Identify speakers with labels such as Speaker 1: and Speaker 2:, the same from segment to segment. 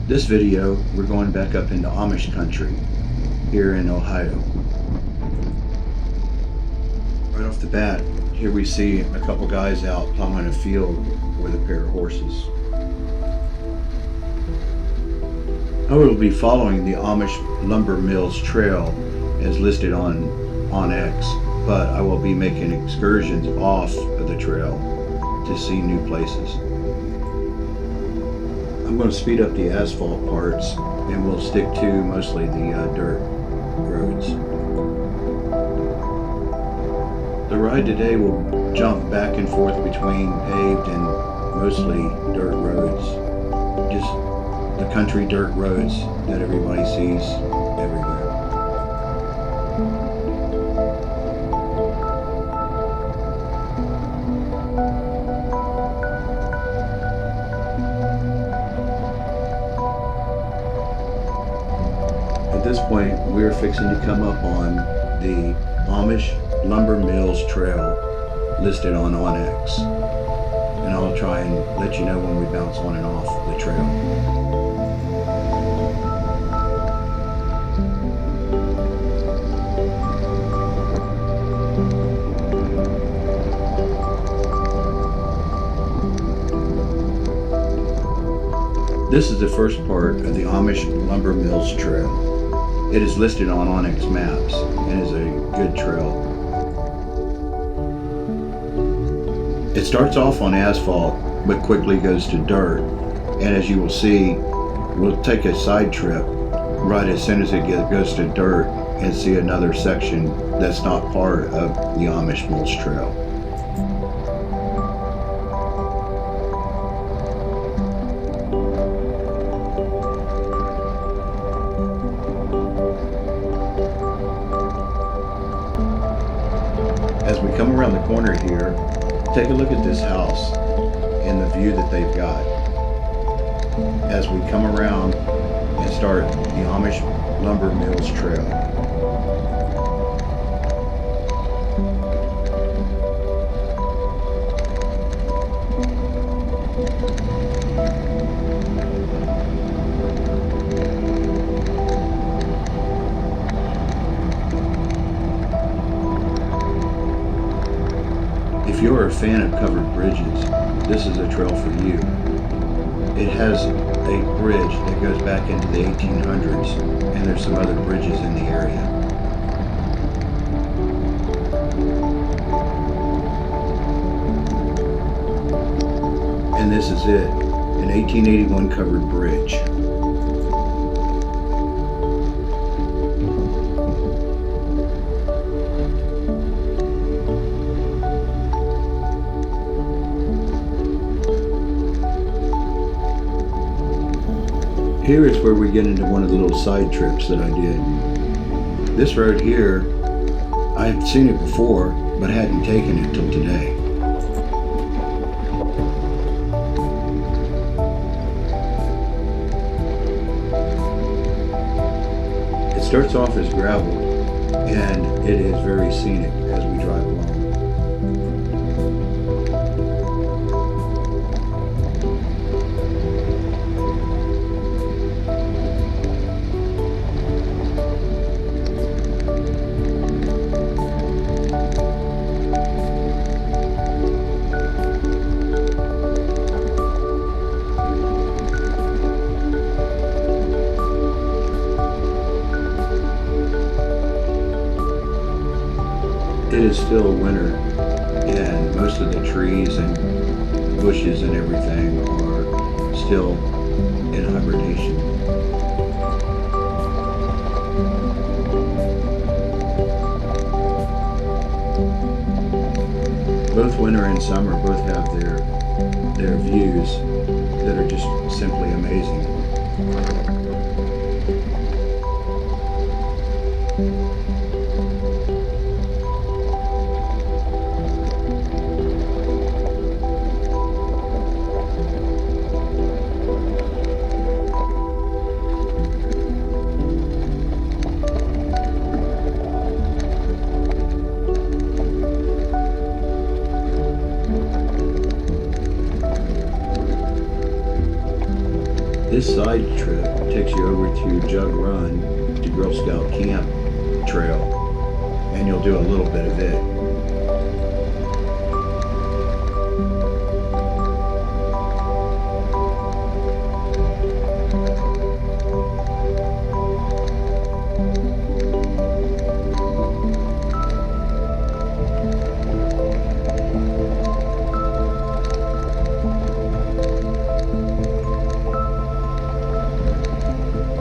Speaker 1: This video, we're going back up into Amish Country here in Ohio. Right off the bat, here we see a couple guys out plowing a field with a pair of horses. I will be following the Amish Lumber Mills Trail as listed on X, but I will be making excursions off of the trail to see new places. I'm going to speed up the asphalt parts and we'll stick to mostly the dirt roads. The ride today will jump back and forth between paved and mostly dirt roads. Just the country dirt roads that everybody sees everywhere. At this point, we're fixing to come up on the Amish Lumber Mills Trail listed on X, and I'll try and let you know when we bounce on and off the trail. This is the first part of the Amish Lumber Mills Trail. It is listed on Onyx Maps and is a good trail. It starts off on asphalt but quickly goes to dirt, and as you will see, we'll take a side trip right as soon as it goes to dirt and see another section that's not part of the Amish Mills Trail. As we come around the corner here, take a look at this house and the view that they've got. As we come around and start the Amish Lumber Mills Trail. If you're a fan of covered bridges, this is a trail for you. It has a bridge that goes back into the 1800s, and there's some other bridges in the area. And this is it, an 1881 covered bridge. Here is where we get into one of the little side trips that I did. This road here, I've seen it before, but hadn't taken it till today. It starts off as gravel, and it is very scenic as we drive along. It is still winter, and most of the trees and bushes and everything are still in hibernation. Both winter and summer both have their views that are just simply amazing. This side trip takes you over to Jug Run to Girl Scout Camp Trail, and you'll do a little bit of it.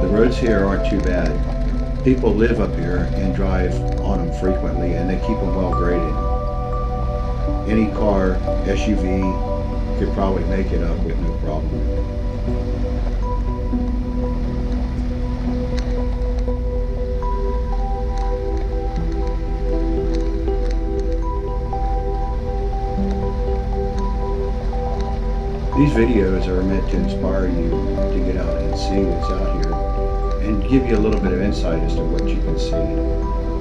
Speaker 1: The roads here aren't too bad. People live up here and drive on them frequently, and they keep them well graded. Any car, SUV, could probably make it up with no problem. These videos are meant to inspire you to get out and see what's out here and give you a little bit of insight as to what you can see.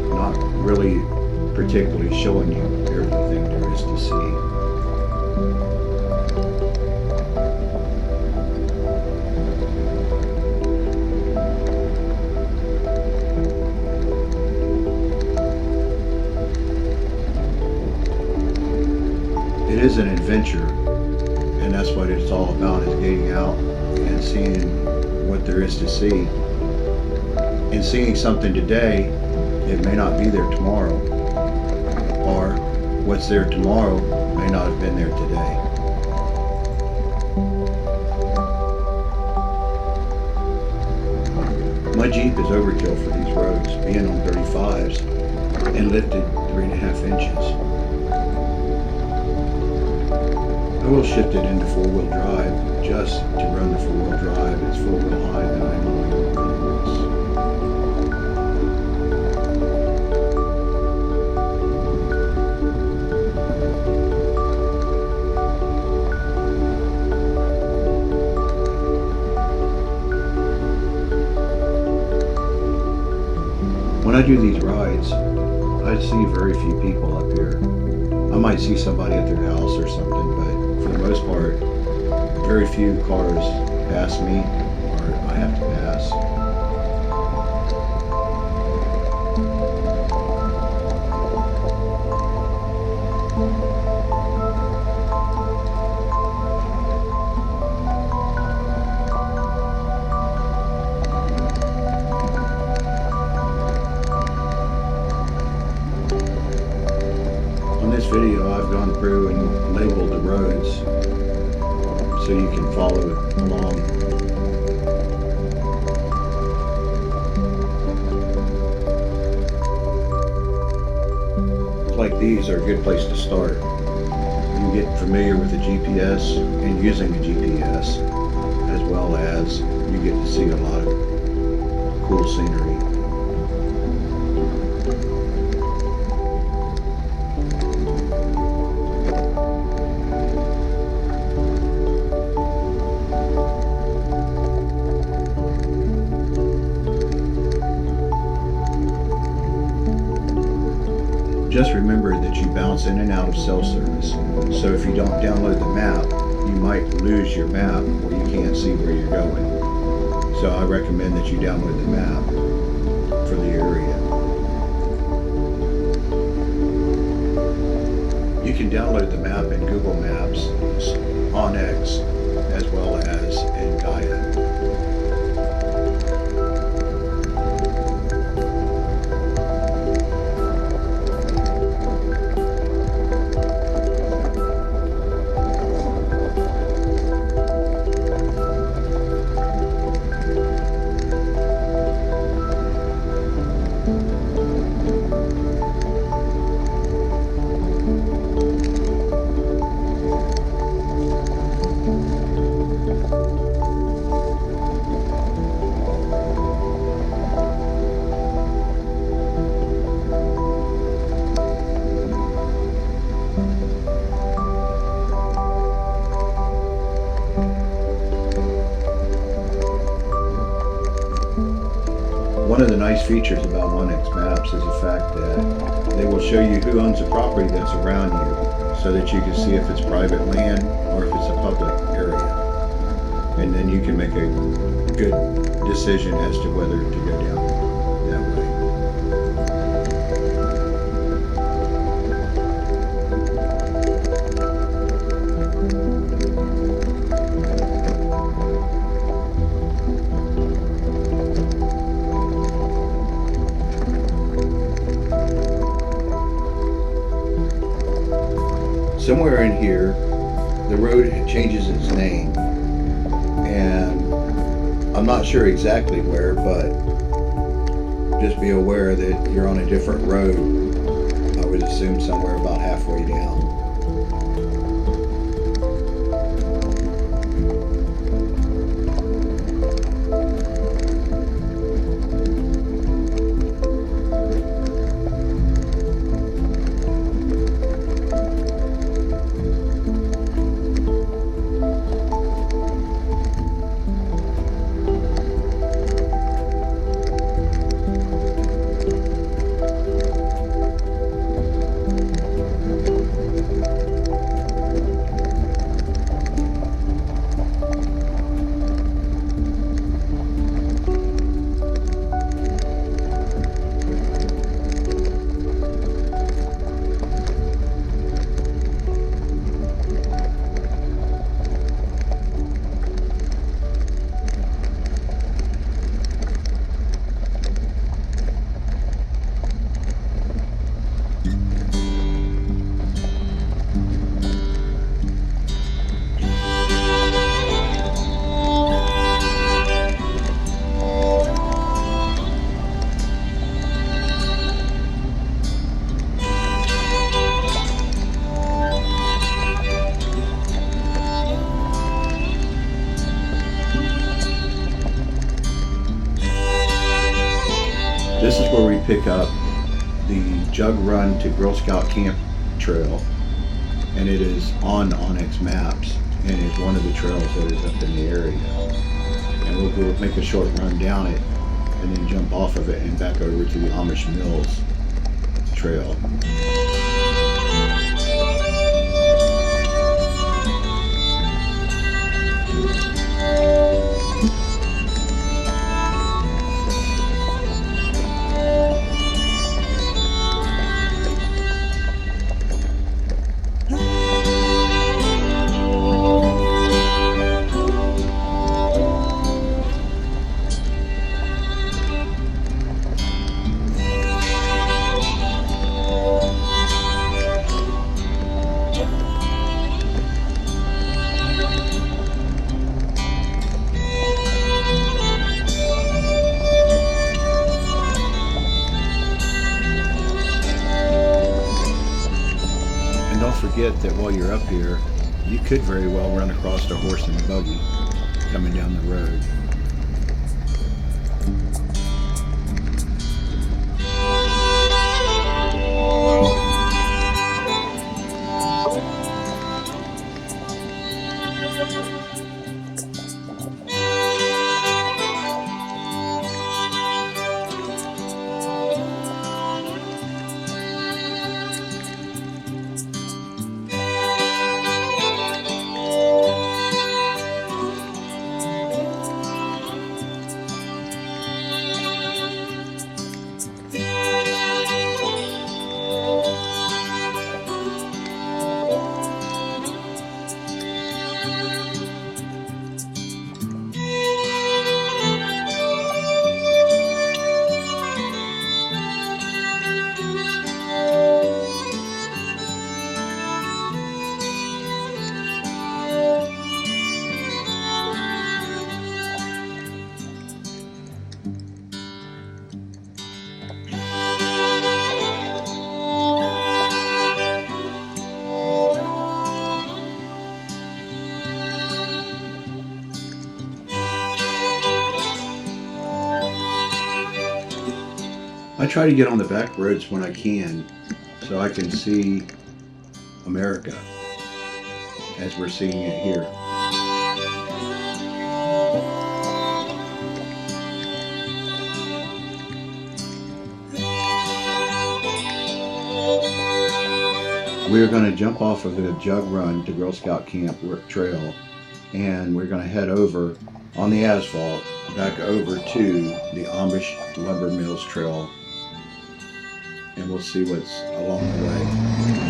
Speaker 1: Not really particularly showing you everything there is to see. It is an adventure, and that's what it's all about, is getting out and seeing what there is to see. And seeing something today, it may not be there tomorrow. Or what's there tomorrow may not have been there today. My Jeep is overkill for these roads, being on 35s and lifted 3.5 inches. I will shift it into 4-wheel drive just to run the 4-wheel drive. It's 4-wheel high that I normally don't run this. When I do these rides, I see very few people up here. I might see somebody at their house or something, but for the most part, very few cars pass me, or I have to pass. On this video, I've gone through and labeled the roads so you can follow it along. Like these are a good place to start. You get familiar with the GPS and using the GPS, as well as you get to see a lot of cool scenery. Just remember that you bounce in and out of cell service, so if you don't download the map, you might lose your map or you can't see where you're going. So I recommend that you download the map for the area. You can download the map in Google Maps, on X, as well as in Gaia. One of the nice features about 1X Maps is the fact that they will show you who owns the property that's around you, so that you can see if it's private land or if it's a public area. and then you can make a good decision as to whether to go down that way. Somewhere in here, the road changes its name, and I'm not sure exactly where, but just be aware that you're on a different road. I would assume somewhere about halfway down. This is where we pick up the Jug Run to Girl Scout Camp trail, and it is on Onyx Maps and is one of the trails that is up in the area. And we'll go make a short run down it and then jump off of it and back over to the Amish Mills trail. Forget that while you're up here, you could very well run across a horse and buggy coming down the road. I try to get on the back roads when I can so I can see America as we're seeing it here. We are going to jump off of the Jug Run to Girl Scout Camp trail and we're going to head over on the asphalt back over to the Amish Lumber Mills Trail, and we'll see what's along the way.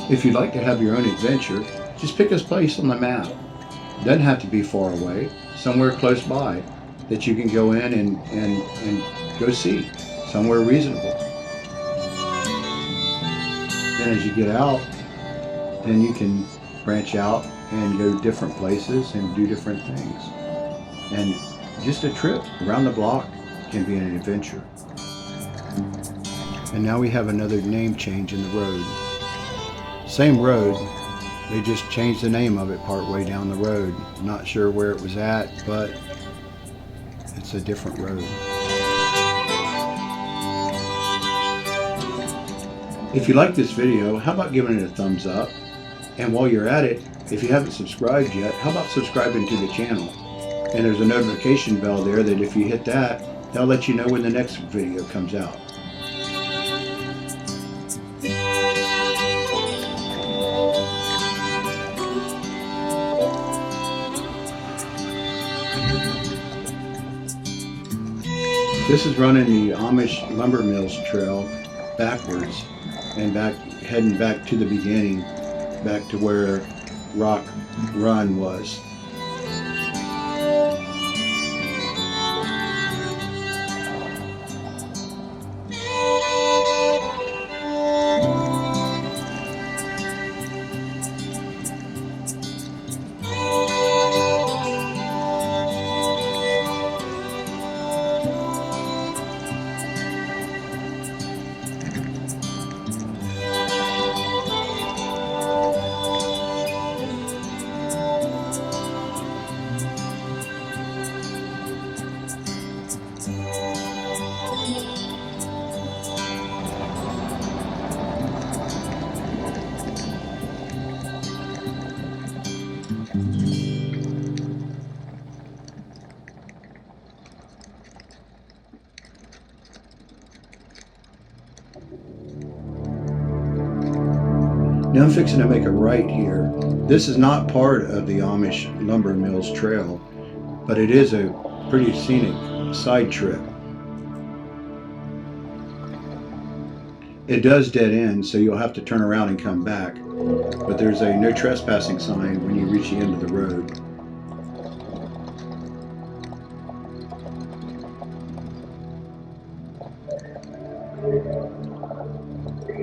Speaker 1: If you'd like to have your own adventure, just pick a place on the map. It doesn't have to be far away, somewhere close by that you can go in and go see, somewhere reasonable. Then as you get out, then you can branch out and go different places and do different things. And just a trip around the block can be an adventure. And now we have another name change in the road. Same road, they just changed the name of it part way down the road. Not sure where it was at, but it's a different road. If you like this video, how about giving it a thumbs up? And while you're at it, if you haven't subscribed yet, how about subscribing to the channel? And there's a notification bell there that if you hit that, that'll let you know when the next video comes out. This is running the Amish Lumber Mills Trail backwards and heading back to the beginning, back to where Rock Run was. Now I'm fixing to make a right here. This is not part of the Amish Lumber Mills Trail, but it is a pretty scenic side trip. It does dead end, so you'll have to turn around and come back, but there's a no trespassing sign when you reach the end of the road.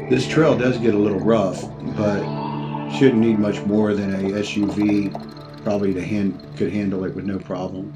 Speaker 1: This trail does get a little rough, but shouldn't need much more than a SUV probably could handle it with no problem.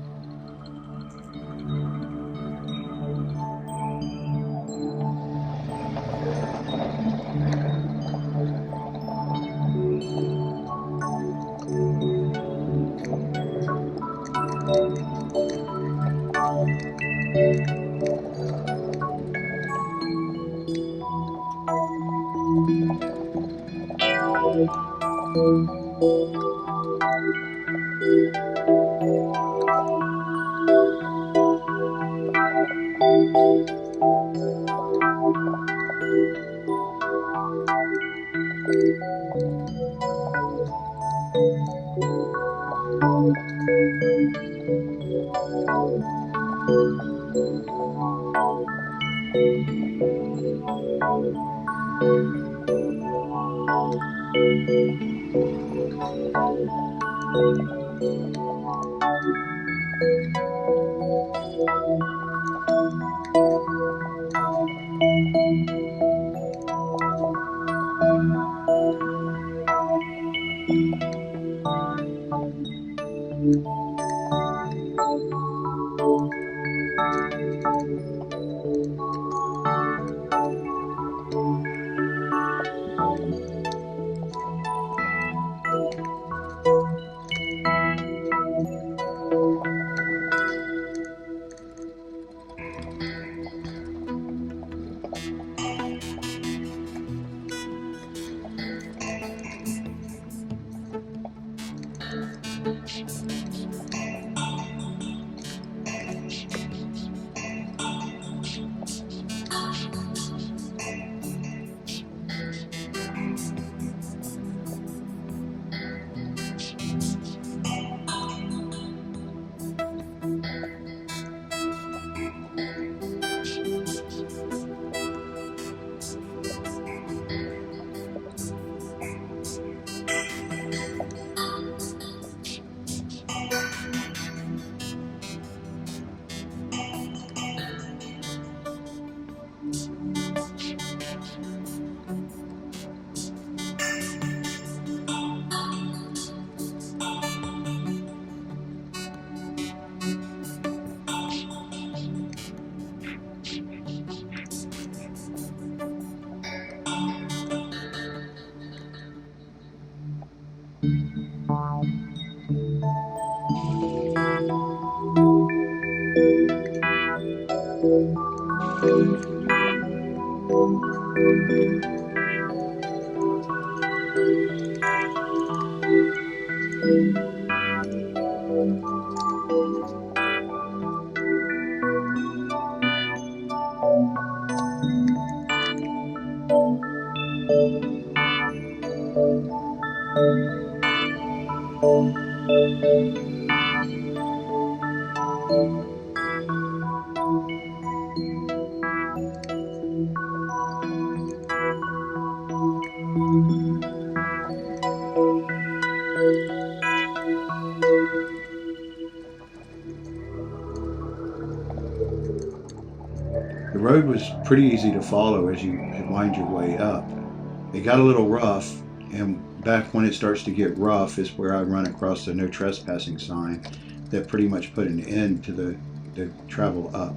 Speaker 1: The road was pretty easy to follow as you wind your way up. It got a little rough, and back when it starts to get rough is where I run across the no trespassing sign that pretty much put an end to the travel up.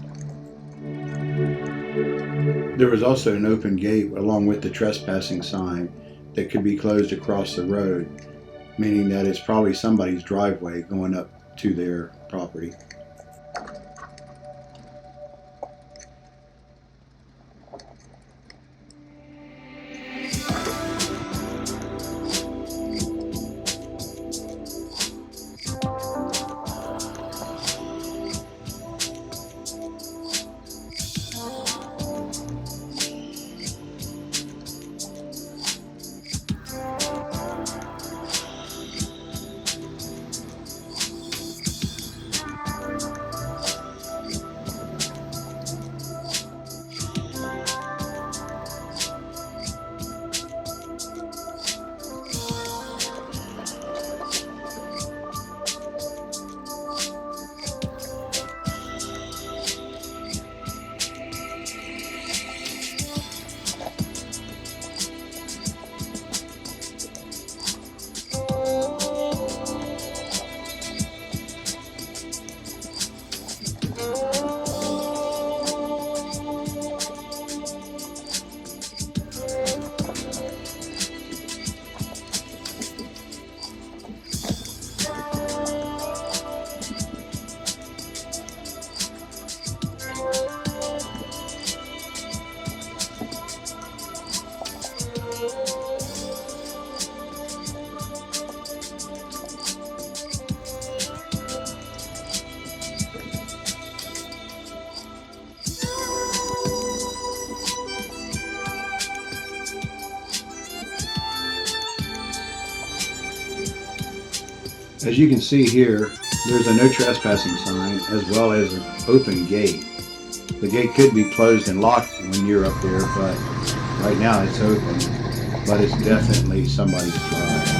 Speaker 1: There was also an open gate along with the trespassing sign that could be closed across the road, meaning that it's probably somebody's driveway going up to their property. As you can see here, there's a no trespassing sign as well as an open gate. The gate could be closed and locked when you're up there, but right now it's open, but it's definitely somebody's drive.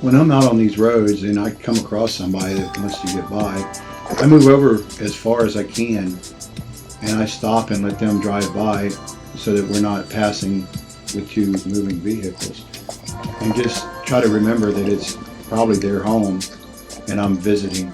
Speaker 1: When I'm out on these roads and I come across somebody that wants to get by, I move over as far as I can and I stop and let them drive by so that we're not passing with two moving vehicles. And just try to remember that it's probably their home and I'm visiting.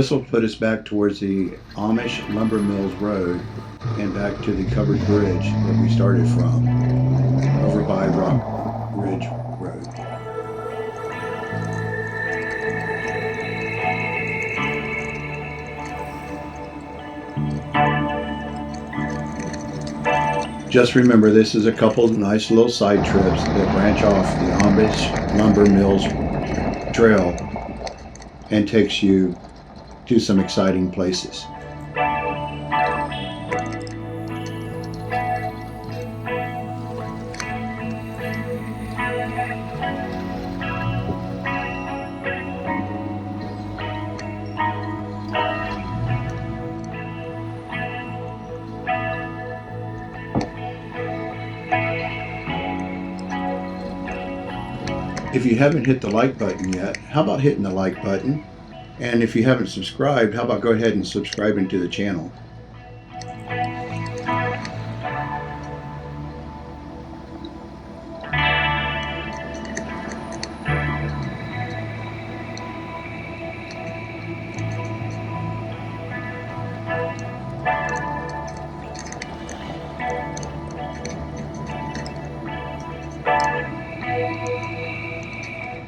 Speaker 1: This will put us back towards the Amish Lumber Mills Road and back to the covered bridge that we started from over by Rock Ridge Road. Just remember, this is a couple of nice little side trips that branch off the Amish Lumber Mills Trail and takes you to some exciting places. If you haven't hit the like button yet, how about hitting the like button? And if you haven't subscribed, how about go ahead and subscribing to the channel?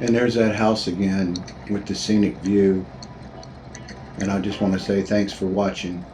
Speaker 1: And there's that house again with the scenic view. And I just want to say thanks for watching.